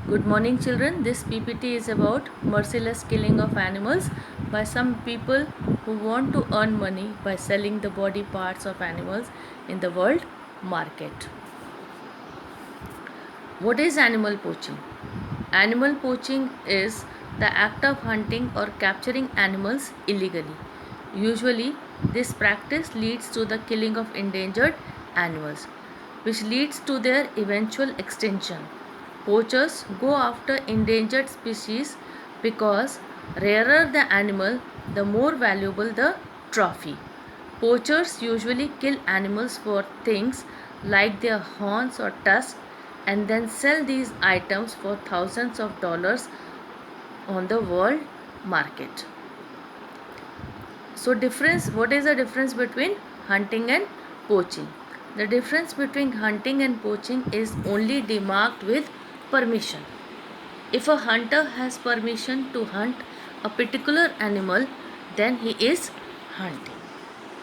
Good morning, children. This PPT is about merciless killing of animals by some people who want to earn money by selling the body parts of animals in the world market. What is animal poaching? Animal poaching is the act of hunting or capturing animals illegally. Usually, this practice leads to the killing of endangered animals, which leads to their eventual extinction. Poachers go after endangered species because rarer the animal, the more valuable the trophy. Poachers usually kill animals for things like their horns or tusks and then sell these items for thousands of dollars on the world market. So what is the difference between hunting and poaching? The difference between hunting and poaching is only demarked with permission. If a hunter has permission to hunt a particular animal, then he is hunting.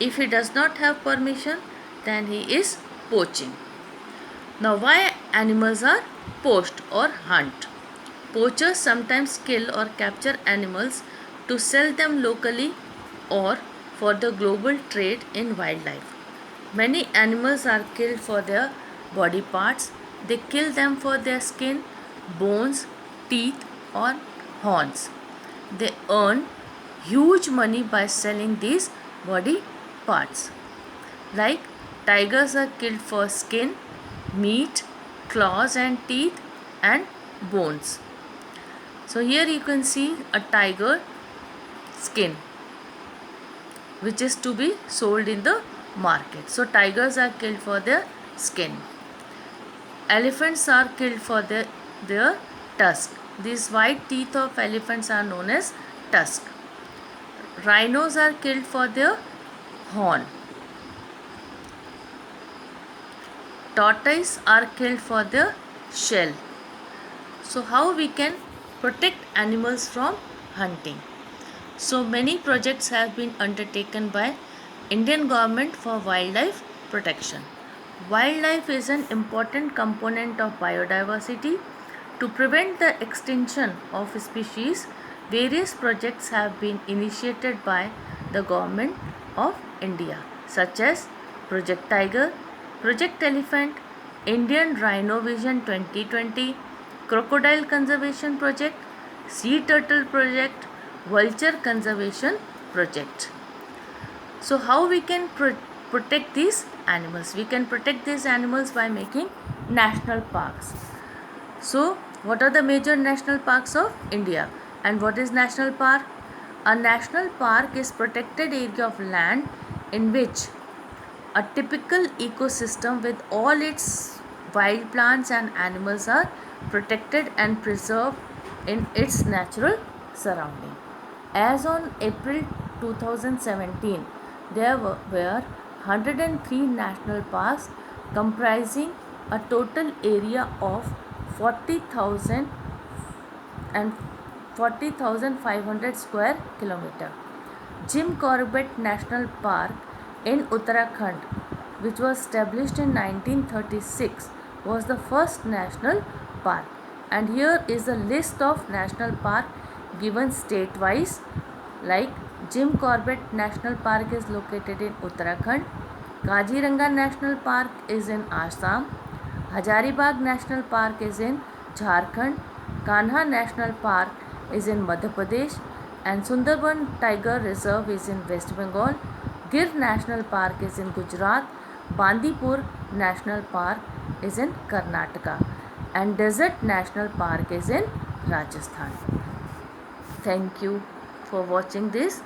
If he does not have permission, then he is poaching. Now, why animals are poached or hunt? Poachers sometimes kill or capture animals to sell them locally or for the global trade in wildlife. Many animals are killed for their body parts. They kill them for their skin, bones, teeth, or horns. They earn huge money by selling these body parts. Like tigers are killed for skin, meat, claws and teeth, and bones. So here you can see a tiger skin which is to be sold in the market. So tigers are killed for their skin. Elephants are killed for their tusk. These white teeth of elephants are known as tusk. Rhinos are killed for their horn. Tortoise are killed for their shell. So how we can protect animals from hunting? So many projects have been undertaken by Indian government for wildlife protection. Wildlife is an important component of biodiversity. To prevent the extinction of species, various projects have been initiated by the government of India, such as Project Tiger, Project Elephant, Indian Rhino Vision 2020, Crocodile Conservation Project, Sea Turtle Project, Vulture Conservation Project. So how we can protect these animals? We can protect these animals by making national parks. So what are the major national parks of India? And what is national park? A national park is protected area of land in which a typical ecosystem with all its wild plants and animals are protected and preserved in its natural surrounding. As on April 2017, there were 103 national parks comprising a total area of 40,000 and 40,500 square kilometer. Jim Corbett National Park in Uttarakhand, which was established in 1936, was the first national park. And here is a list of national park given state-wise. Like Jim Corbett National Park is located in Uttarakhand. Kaziranga National Park is in Assam. Hazaribagh National Park is in Jharkhand. Kanha National Park is in Madhya Pradesh. And Sundarban Tiger Reserve is in West Bengal. Gir National Park is in Gujarat. Bandipur National Park is in Karnataka. And Desert National Park is in Rajasthan. Thank you for watching this.